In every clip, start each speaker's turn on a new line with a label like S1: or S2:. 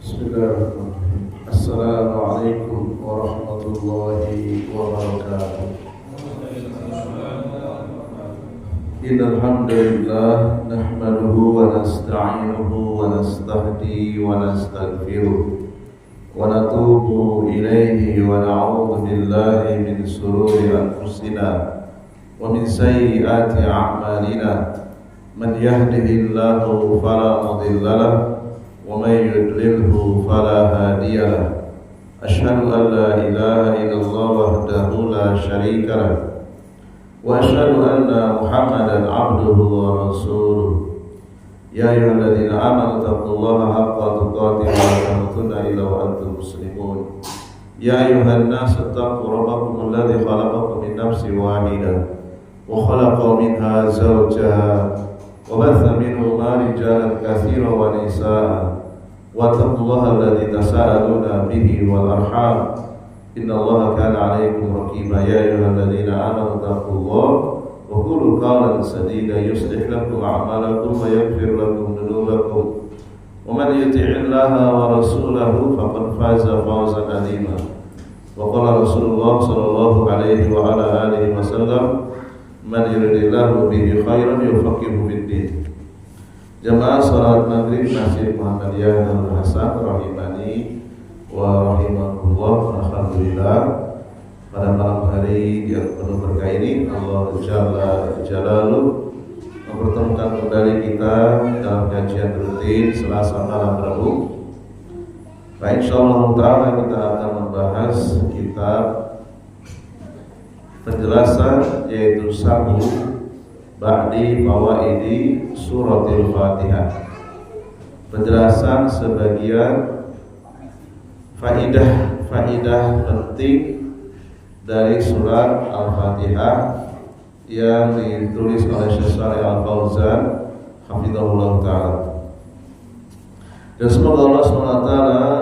S1: Bismillahirrahmanirrahim. Assalamualaikum warahmatullahi wabarakatuh. Innal hamdalillah nahmaduhu wa nasta'inuhu wa nastahdi wa nastaghfiruh wa natubu ilayhi wa na'udzu billahi min shururi anfusina wa min sayyiati a'malina. Man yahdihillahu fala mudilla lahu ومن يضلله فلا هادي له أشهد أن لا إله إلا الله وحده لا شريك له وأشهد أن محمدا عبده ورسوله يا أيها الذين آمنوا اتقوا الله حق تقاته ولا تموتن إلا وأنتم مسلمون يا أيها الناس اتقوا ربكم الذي خلقكم من نفس واحدة وخلق منها زوجها وبث منهما رجالا كثيرا ونساء واتقوا الله الذي تساءلون به والأرحام إن الله كان عليكم رقيبا يا أيها الذين آمنوا اتقوا الله وقولوا قولا سديدا يصلح لكم أعمالكم ويغفر لكم ذنوبكم ومن يطع الله ورسوله فقد فاز فوزا عظيما وقال رسول الله صلى الله عليه وعلى آله وسلم man yuridillahu bihi khairan yufaqihu fiddin. Jamaah salat maghrib Masjid Muhammadiyah Darul Hasan rahimani wa rahimakumullah. Alhamdulillah, pada malam hari yang penuh berkah ini Allah Jalla Jalaluhu mempertemukan kembali kita dalam kajian rutin Selasa malam Rabu. Insyaallah taala kita akan membahas kitab penjelasan yaitu Sabu Ba'di Fawaidi Suratul Fatihah. Penjelasan sebagian faidah penting dari surat Al-Fatihah yang ditulis oleh Syekh Shalih Al-Fauzan hafizahullah taala. Dan semoga Allah SWT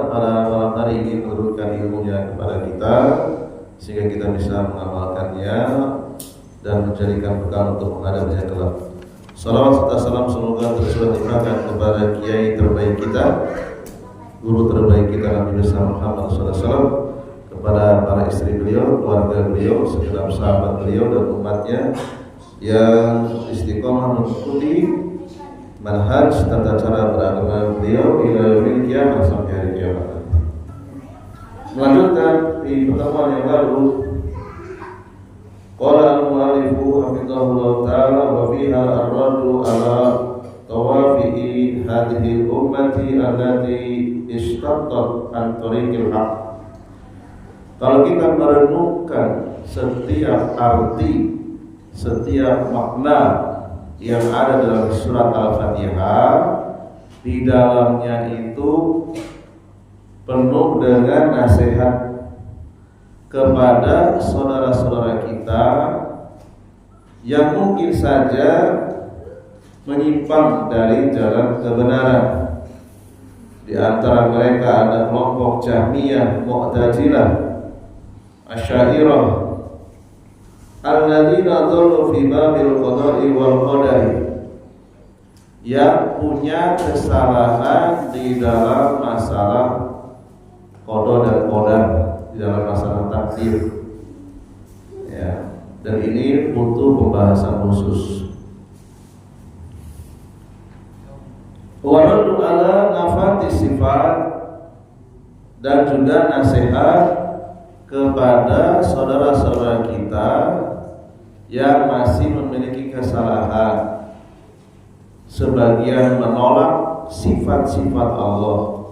S1: pada malam hari ini menurunkan ilmunya kepada kita sehingga kita bisa mengamalkannya dan menjadikan bekal untuk menghadapinya kelak. Salawat serta salam semoga tercurah limpahkan kepada kiai terbaik kita, guru terbaik kita Nabi besar Muhammad SAW, kepada para istri beliau, keluarga beliau, segenap sahabat beliau dan umatnya yang istiqomah mengikuti manhaj tata cara beragama beliau ila yaumil qiyamah sampai hari kiamat. Melanjutkan di pertemuan yang lalu, qala al-mu'allifu hafizahullah ta'ala wa fiha ar-raddu ala tawafi'i hadhihi ummati allati ishtaqat an tariqil haq. Kalau kita merenungkan setiap arti, setiap makna yang ada dalam surat Al-Fatihah, di dalamnya itu penuh dengan nasihat kepada saudara-saudara kita yang mungkin saja menyimpang dari jalan kebenaran. Di antara mereka ada kelompok Jahmiyah, Mu'tazilah, Asy'ariyah, alladzina dhallu fi babil qada'i wal qadari, yang punya kesalahan di dalam masalah qada dan qadar, di dalam masalah takdir. Ya, dan ini butuh pembahasan khusus. Wa raddu ala nafati sifat, dan juga nasihat kepada saudara-saudara kita yang masih memiliki kesalahan, sebagian menolak sifat-sifat Allah.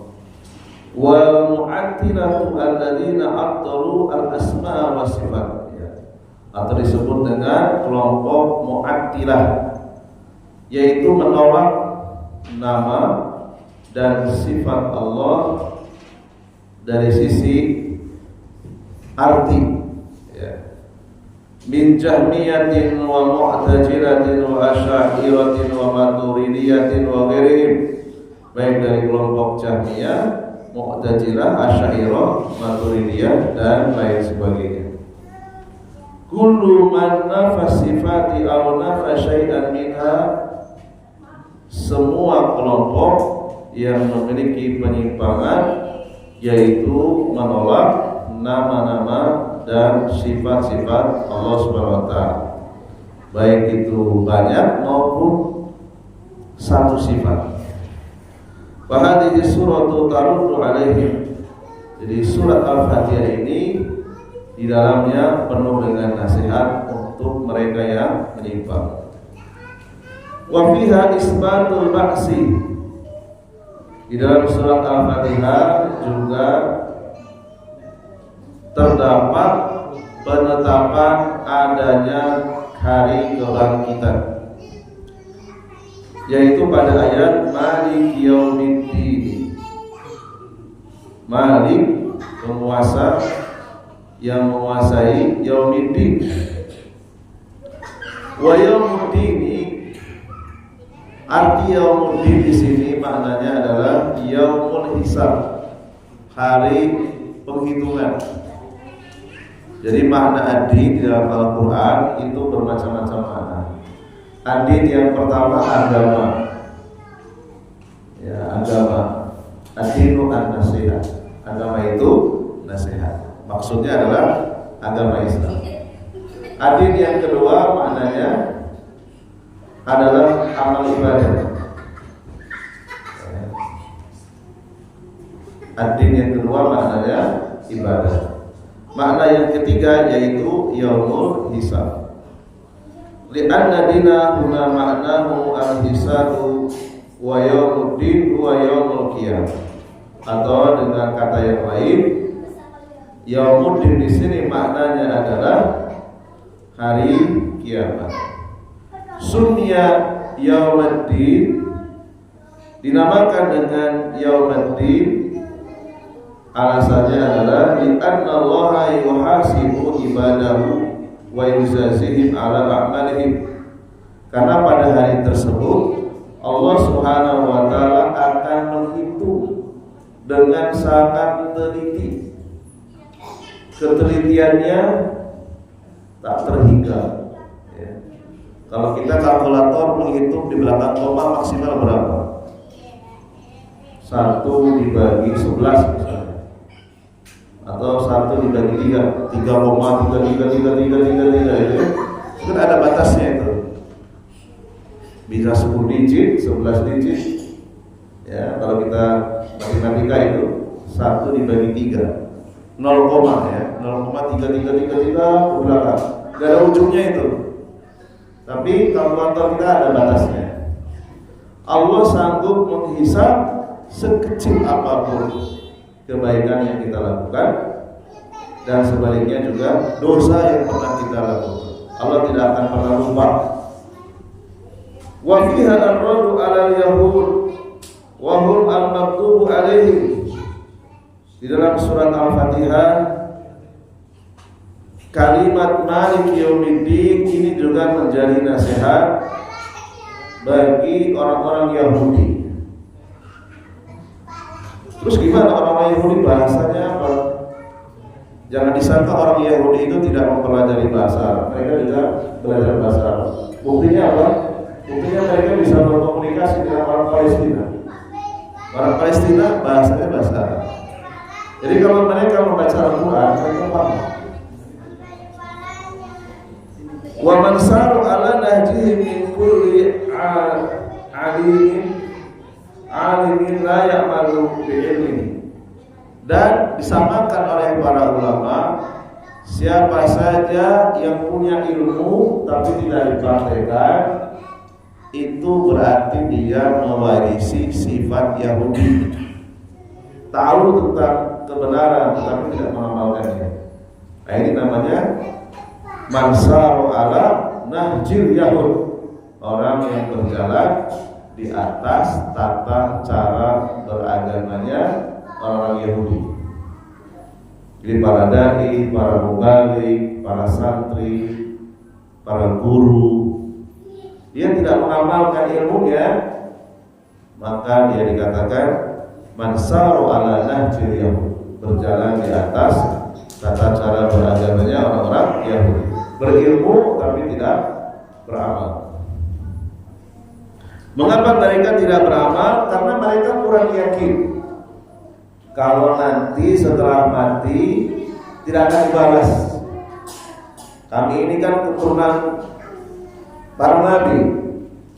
S1: Wal mu'attilatu alladzina attalu al-asma wa sifat, atau disebut dengan kelompok mu'attilah, yaitu menolak nama dan sifat Allah dari sisi arti, ya. Min jahmiyatin wa mu'tazilatin wa asy'ariyatin wa maturidiyatin wa ghairihim, baik dari kelompok Jahmiyah, Mu'tazilah, Asy'ariyah, Maturidiyah dan lain sebagainya. Kullu man nafa sifati aw nafa syai'an minha, semua kelompok yang memiliki penyimpangan, yaitu menolak nama-nama dan sifat-sifat Allah Subhanahu wa taala, baik itu banyak maupun satu sifat. Wa hadhihi suratu taruddu alaihim. Jadi surat Al-Fatihah ini di dalamnya penuh dengan nasihat untuk mereka yang menyimpang. Wa fiha isbatul ba'si. Di dalam surat Al-Fatihah juga terdapat penetapan adanya hari kebangkitan, yaitu pada ayat Malik Yaumiddin. Malik, penguasa yang menguasai, Yaumiddin. Wa Yaumiddin, arti Yaumiddin di sini maknanya adalah Yaumul Hisab, hari penghitungan. Jadi makna ad-din di dalam Al-Quran itu bermacam-macam makna. Ad-din yang pertama agama, ya agama. Ad-dinu an-nasihat, agama itu nasihat. Maksudnya adalah agama Islam. Ad-din yang kedua maknanya adalah amal ibadah. Ad-din yang kedua maknanya ibadah. Makna yang ketiga yaitu yaumul hisab. Li'anna dina huna ma'nahu al-hisabu wa yaumuddin wa yaumul qiyamah. Atau dengan kata yang lain, yaumuddin di sini maknanya adalah hari kiamat. Sumya yaumuddin, dinamakan dengan yaumuddin, alasannya adalah li'anna Allaha yuhasibu ibadahu wa yuzazihim ala a'malihim. Karena pada hari tersebut Allah Subhanahu wa taala akan menghitung dengan sangat teliti. Ketelitiannya tak terhingga, ya. Kalau kita kalkulator menghitung di belakang koma maksimal berapa? 1 dibagi 11 misalnya, atau 1 dibagi 3, 3,33333 itu kan ada batasnya itu. Bisa 10 digit, 11 digit. Ya, kalau kita matematika itu 1 dibagi 3, 0, ya, 0,3333 ke belakang. Gak ada ujungnya itu. Tapi kalkulator kita ada batasnya. Allah sanggup menghisab sekecil apapun kebaikan yang kita lakukan, dan sebaliknya juga dosa yang pernah kita lakukan. Allah tidak akan pernah lupa. Wa fiha ar-raddu 'alal yahud wa hum al-maktubu 'alaihim. Di dalam surat Al-Fatihah kalimat Malik Yaumiddin ini juga menjadi nasihat bagi orang-orang Yahudi. Terus gimana orang Yahudi bahasanya apa? Jangan disangka orang Yahudi itu tidak mempelajari bahasa Arab. Mereka juga belajar bahasa Arab. Buktinya apa? Buktinya mereka bisa berkomunikasi dengan orang Palestina. Orang Palestina bahasanya bahasa Arab. Jadi kalau mereka membaca Al-Quran, mereka paham. Wa man saru ala nahjihi min kulli alimin la ya'malu bi'ilmihi. Dan disamakan oleh para ulama, siapa saja yang punya ilmu tapi tidak dipraktekkan, itu berarti dia mewarisi sifat Yahudi. Tahu tentang kebenaran tetapi tidak mengamalkannya. Nah, ini namanya mansaru ala nahjil Yahud, orang yang berjalan di atas tata cara beragamanya orang Yahudi. Jadi para dai, para mubalik, para santri, para guru, dia tidak mengamalkan ilmunya, maka dia dikatakan mansaru ala nahjil Yahud, berjalan di atas tata cara beragamanya orang-orang Yahudi. Berilmu tapi tidak beramal. Mengapa mereka tidak beramal? Karena mereka kurang yakin kalau nanti setelah mati tidak akan dibalas. Kami ini kan keturunan para nabi,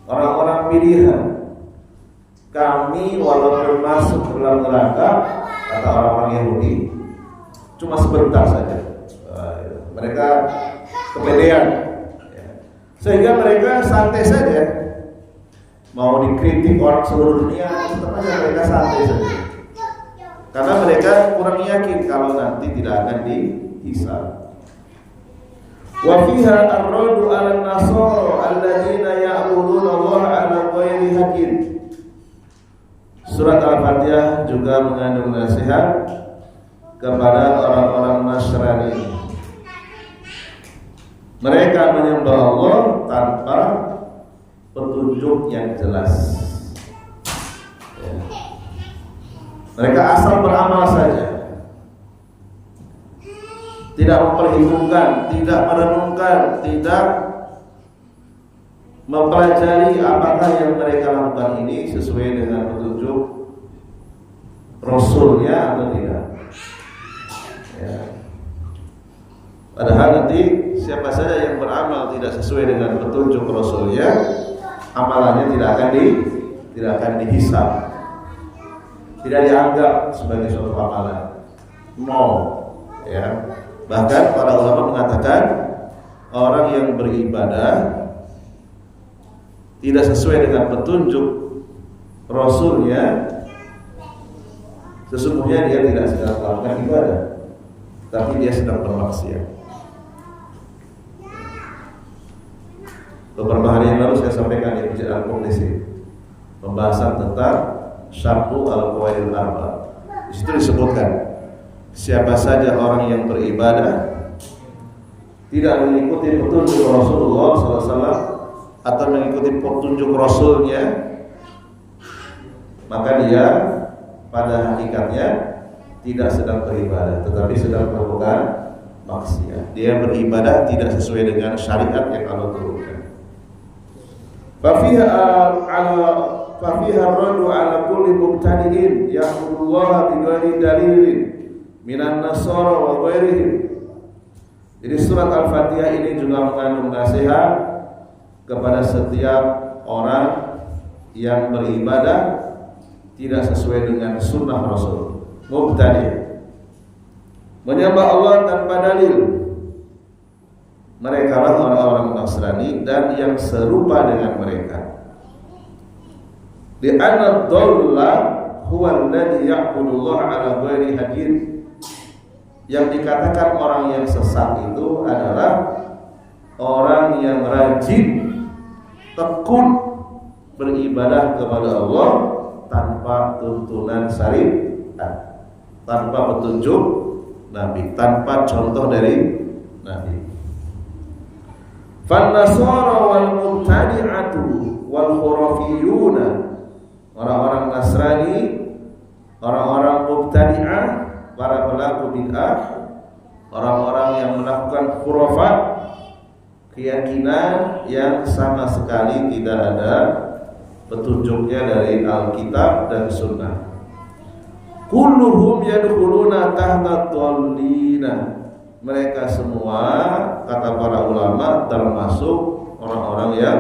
S1: orang-orang pilihan. Kami walaupun masuk ke dalam neraka, kata orang-orang Yahudi, cuma sebentar saja. Mereka kepedean, sehingga mereka santai saja. Mau dikritik orang seluruh dunia, tetap aja mereka santai saja. Karena mereka kurang yakin kalau nanti tidak akan dihisab. Wa fiha ar-raddu 'ala an-nasara alladziina ya'buduna Allah 'ala ghairi haqqin. Surat Al-Fatihah juga mengandung nasihat kepada orang-orang Nasrani. Mereka menyembah Allah tanpa petunjuk yang jelas. Mereka asal beramal saja, tidak memperhitungkan, tidak merenungkan, tidak mempelajari apakah yang mereka lakukan ini sesuai dengan petunjuk Rasulnya atau tidak. Padahal nanti siapa saja yang beramal tidak sesuai dengan petunjuk Rasulnya, amalannya tidak akan dihisab, tidak dianggap sebagai suatu amalan. Bahkan para ulama mengatakan orang yang beribadah tidak sesuai dengan petunjuk Rasulnya, sesungguhnya dia tidak sedang melakukan ibadah, tapi dia sedang bermaksiat. Beberapa hari yang lalu saya sampaikan di Masjid Al-Muqdisi pembahasan tentang Syarhu Al-Qawaidil Arba. Di situ disebutkan siapa saja orang yang beribadah tidak mengikuti petunjuk Rasulullah SAW atau mengikuti petunjuk Rasulnya, maka dia pada hakikatnya tidak sedang beribadah, tetapi sedang melakukan maksiat. Dia beribadah tidak sesuai dengan syariat yang Allah turunkan. Fafiha ar-raddu 'ala kulli mubtadi'in ya'budullaha bighairi dalilin minan nasara wa ghairihim. Jadi surat Al-Fatihah ini juga mengandung nasihat kepada setiap orang yang beribadah tidak sesuai dengan sunnah Rasul, mubtadi', menyembah Allah tanpa dalil. Mereka lah orang-orang Nasrani dan yang serupa dengan mereka. Di anna dhalla huwa alladhi ya'budullaha 'ala ghairi hadin. Yang dikatakan orang yang sesat itu adalah orang yang rajin, tekun beribadah kepada Allah tanpa tuntunan syariat, tanpa petunjuk Nabi, tanpa contoh dari Nabi. Fan-nasara wal mubtadi'atu wal khurafiyuna, orang-orang Nasrani, orang-orang mubtadi'ah, para pelaku bid'ah, orang-orang yang melakukan khurafat, keyakinan yang sama sekali tidak ada petunjuknya dari Alkitab dan Sunnah. Kulluhum yadkhuluna tahta dhallina. Mereka semua, kata para ulama, termasuk orang-orang yang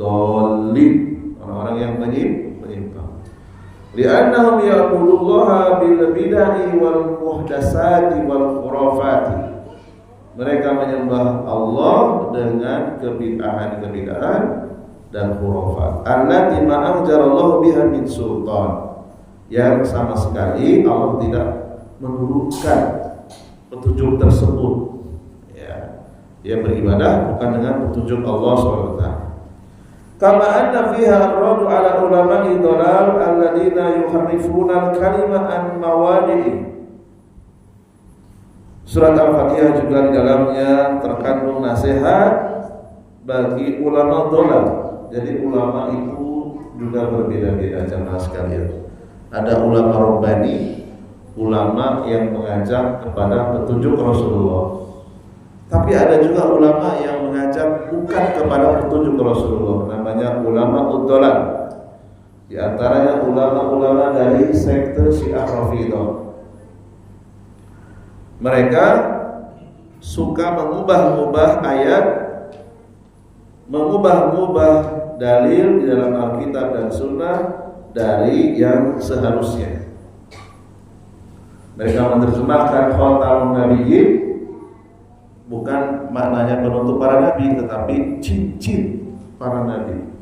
S1: dhalin, orang-orang yang menyimpang. Li'annahum ya'budullaha bil bid'ah wal muhdatsati wal khurafati. Mereka menyembah Allah dengan kebid'ahan dan khurafat. Allati ma anzalallahu biha min sultan. Yang sama sekali Allah tidak menurunkan petunjuk tersebut. Dia beribadah bukan dengan petunjuk Allah SWT. Kama anna fiha ar-raddu 'ala ulama'i dhalal alladziina yuharrifuna al-kalima an mawadi'i. Surat Al-Fatihah juga di dalamnya terkandung nasihat bagi ulama dhalal. Jadi ulama itu juga berbeda-beda jemaah sekalian. Ada ulama rabbani, ulama yang mengajak kepada petunjuk Rasulullah. Tapi ada juga ulama yang mengajak bukan kepada petunjuk Rasulullah, namanya ulama uddolan. Di antaranya ulama-ulama dari sekte Syiah Rafidhah. Mereka suka mengubah-ubah ayat, mengubah-ubah dalil di dalam Alkitab dan Sunnah dari yang seharusnya. Mereka menerjemahkan khatamun nabiyyin bukan maknanya penutup para nabi, tetapi cincin para nabi.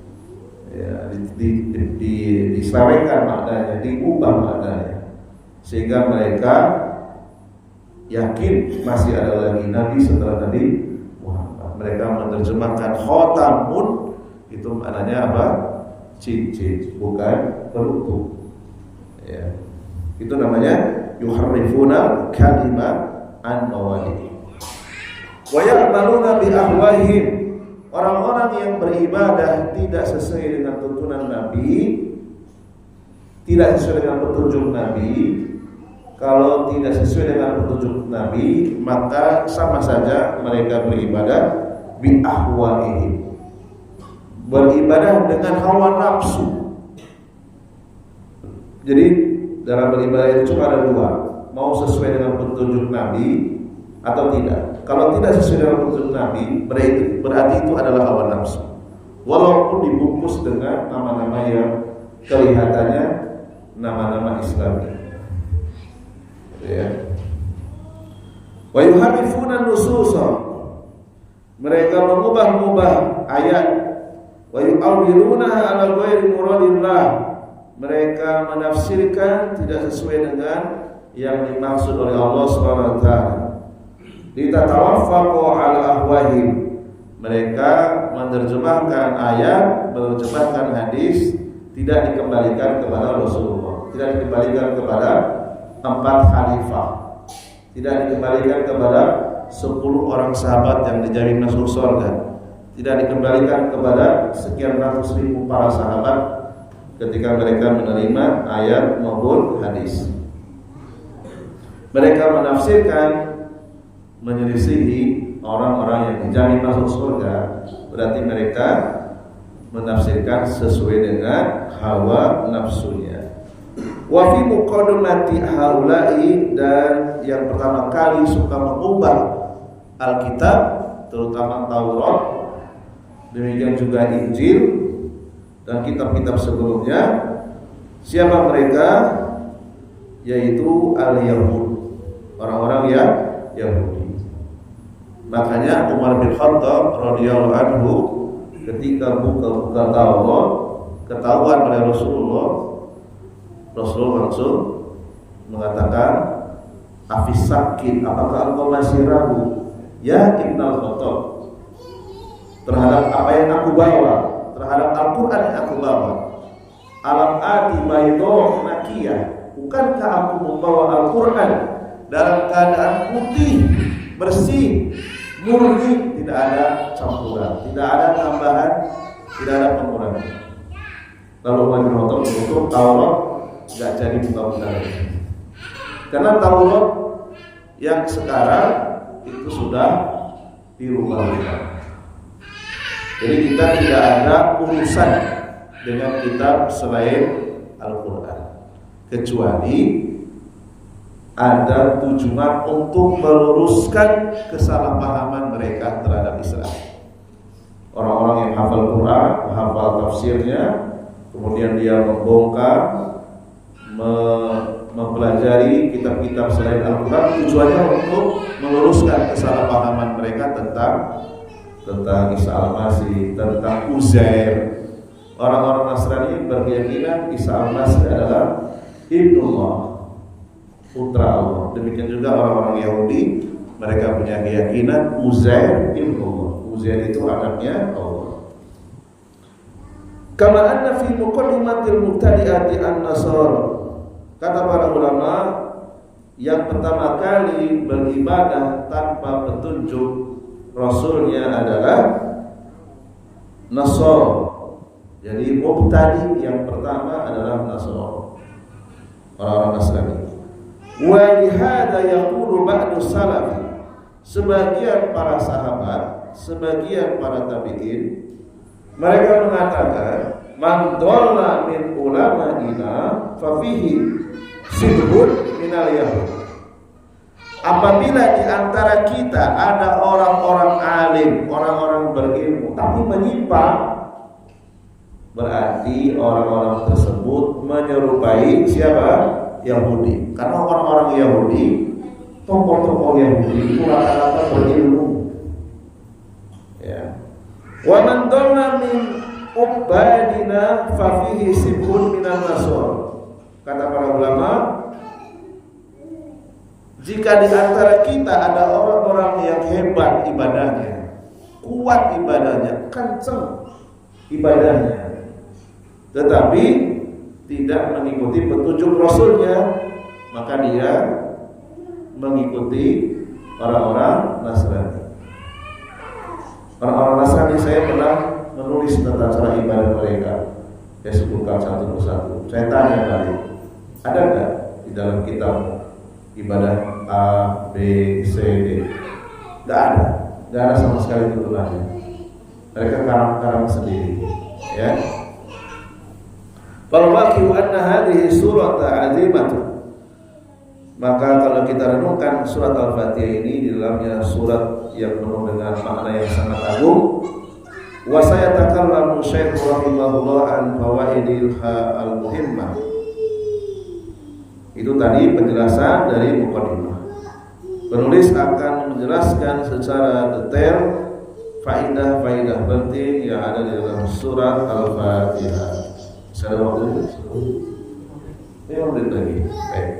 S1: Ya, diselewengkan maknanya, diubah maknanya, sehingga mereka yakin masih ada lagi nabi setelah Nabi Muhammad. Mereka menerjemahkan khatamun, itu maknanya apa? Cincin, bukan penutup. Ya. Itu namanya yuharrifuna kalima an mawadihi wa ya'maluna bi ahwahim. Orang-orang yang beribadah tidak sesuai dengan tuntunan Nabi, tidak sesuai dengan petunjuk Nabi. Kalau tidak sesuai dengan petunjuk Nabi, maka sama saja mereka beribadah bi ahwahihim, beribadah dengan hawa nafsu. Jadi dalam beribadah itu cuma ada dua, mau sesuai dengan petunjuk Nabi atau tidak. Kalau tidak sesuai dengan petunjuk Nabi, berarti itu adalah hawa nafsu, walaupun dibungkus dengan nama-nama yang kelihatannya nama-nama Islami. Ya. Wa yuharrifuna nususa, mereka mengubah-ubah ayat. Wa yu'awwilunaha ala ghairi muradillah, mereka menafsirkan tidak sesuai dengan yang dimaksud oleh Allah Subhanahu wa taala. Litatawaffaqu ala ahwahim, mereka menerjemahkan ayat, menerjemahkan hadis, tidak dikembalikan kepada Rasulullah, tidak dikembalikan kepada 4 khalifah, tidak dikembalikan kepada 10 orang sahabat yang dijamin masuk surga, tidak dikembalikan kepada sekian ratus ribu para sahabat ketika mereka menerima ayat maupun hadis. Mereka menafsirkan menyelisihi orang-orang yang dijamin masuk surga, berarti mereka menafsirkan sesuai dengan hawa nafsunya. Wa fi muqaddimati haula'i, dan yang pertama kali suka mengubah Alkitab, terutama Taurat, demikian juga Injil dan kitab-kitab sebelumnya. Siapa mereka? Yaitu al-Yahud, orang-orang yang Yahudi. Makanya Umar bin Khattab radhiyallahu anhu ketika buka Taurat ketahuan oleh Rasulullah langsung mengatakan, "Afis sakin, apakah engkau masih ragu ya Ibnul Khattab terhadap apa yang aku bawa, terhadap Al-Qur'an yang aku bawa? Alam ati baydo nakiyah, bukankah aku membawa Al-Qur'an dalam keadaan putih, bersih, murni, tidak ada campuran, tidak ada tambahan, tidak ada pengurangan?" Lalu Umar bin Khattab menutup Taurat, nggak jadi buka-buka lagi. Karena Taurat yang sekarang itu sudah dirubah-ubah. Jadi kita tidak ada urusan dengan kitab selain Al-Quran, kecuali ada tujuan untuk meluruskan kesalahpahaman mereka terhadap Islam. Orang-orang yang hafal Quran, hafal tafsirnya, kemudian dia membongkar, mempelajari kitab-kitab selain Al-Quran, tujuannya untuk meluruskan kesalahpahaman mereka tentang Isa Al-Masih, tentang Uzair. Orang-orang Nasrani berkeyakinan Isa Al-Masih adalah Ibnullah, putra Allah. Demikian juga orang-orang Yahudi, mereka punya keyakinan Uzair Ibnullah, Uzair itu anaknya Allah. Kama anna fi muqaddimatil mubtadi'ati an-nasara, kata para ulama, yang pertama kali beribadah tanpa petunjuk Rasulnya adalah Nasara. Jadi mubtadi yang pertama adalah Nasara, orang-orang Nasrani. Wa lihada yaqulu ba'du salaf, sebagian para sahabat, sebagian para tabi'in, mereka mengatakan man dhalla min ulama'ina fa fihi sibhun minal yahud. Apabila di antara kita ada orang-orang alim, orang-orang berilmu tapi menyimpang, berarti orang-orang tersebut menyerupai siapa? Yahudi. Karena orang-orang Yahudi, tokoh-tokoh Yahudi itu rata-rata berilmu. Ya. Wa man dhalla min ubadina fa fihi sibhun minan nasr. Kata para ulama, jika di antara kita ada orang-orang yang hebat ibadahnya, kuat ibadahnya, kenceng ibadahnya, tetapi tidak mengikuti petunjuk Rasulnya, maka dia mengikuti orang-orang Nasrani. Orang-orang Nasrani, saya pernah menulis tentang cara ibadah mereka. Saya sebutkan satu persatu. Saya tanya balik, ada nggak di dalam kitab ibadah A, B, C, D? Nggak ada sama sekali turulannya. Mereka karang-karang sendiri, ya. Falwaqi'u anna hadhihi surata 'azimatun. Maka kalau kita renungkan surat Al-Fatihah ini, di dalamnya surat yang penuh dengan makna yang sangat agung. Wa sayatakallamu Syekh rahimahullah an fawaidil al-muhimmah. Itu tadi penjelasan dari muqaddimah. Penulis akan menjelaskan secara detail faidah-faidah penting yang ada di dalam surat Al-Fatihah. Saya waktu ini menit lagi. Baik.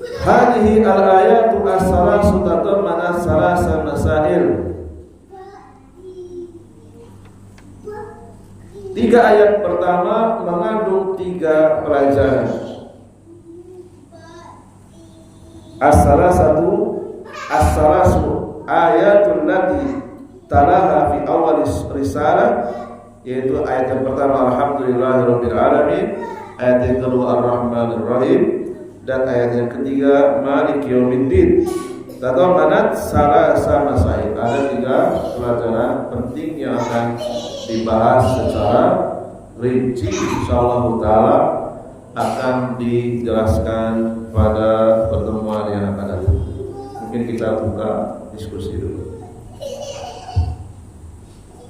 S1: Hadhihi al-ayatu as-salasu tadammanat salasa masail. 3 ayat pertama mengandung 3 pelajaran. As-salasu ayatul lati talaha fi awal risalah, yaitu ayat yang pertama alhamdulillahirabbil alamin, ayat yang kedua ar-rahmanir rahim, dan ayat yang ketiga maliki yaumiddin. Tadammanat salasa masail. Ada 3 pelajaran penting yang akan dibahas secara rinci, insyaallah taala akan dijelaskan pada pertemuan yang akan datang. Mungkin kita buka diskusi dulu.